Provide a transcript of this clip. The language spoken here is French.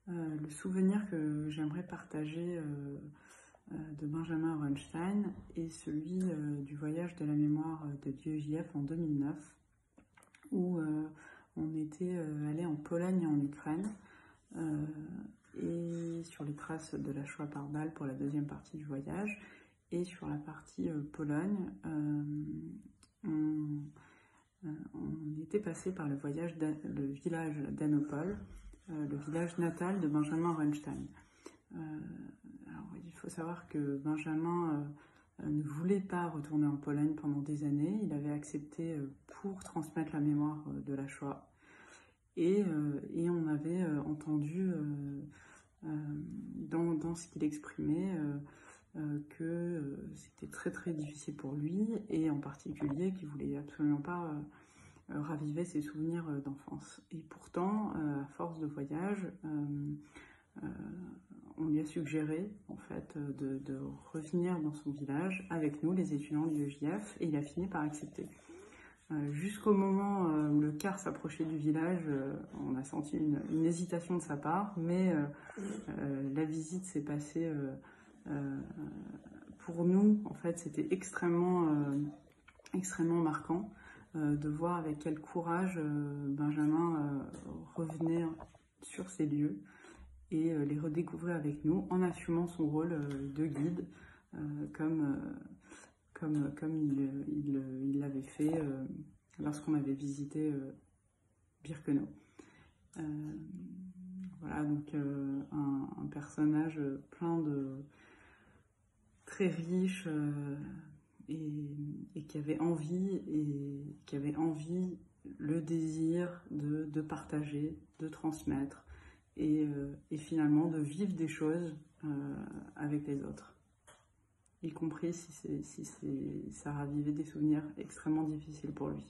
Le souvenir que j'aimerais partager de Benjamin Runstein est celui du voyage de la mémoire de l'IEJF en 2009, où on était allé en Pologne et en Ukraine, et sur les traces de la Shoah par balle pour la deuxième partie du voyage. Et sur la partie Pologne, on était passé par le village d'Anopol, le village natal de Benjamin Runstein. Alors, il faut savoir que Benjamin ne voulait pas retourner en Pologne pendant des années. Il avait accepté pour transmettre la mémoire de la Shoah. Et on avait entendu dans ce qu'il exprimait que c'était très très difficile pour lui, et en particulier qu'il voulait absolument pas raviver ses souvenirs d'enfance. Et pourtant, à force de voyage, on lui a suggéré en fait de revenir dans son village avec nous, les étudiants de l'IEJF, et il a fini par accepter. Jusqu'au moment où le car s'approchait du village, on a senti une hésitation de sa part, mais la visite s'est passée pour nous. En fait, c'était extrêmement marquant de voir avec quel courage Benjamin revenait sur ces lieux et les redécouvrir avec nous, en assumant son rôle de guide, comme il l'avait fait lorsqu'on avait visité Birkenau. Voilà, donc un personnage plein de très riche et qui avait envie le désir de partager, de transmettre et finalement de vivre des choses avec les autres, y compris si ça ravivait des souvenirs extrêmement difficiles pour lui.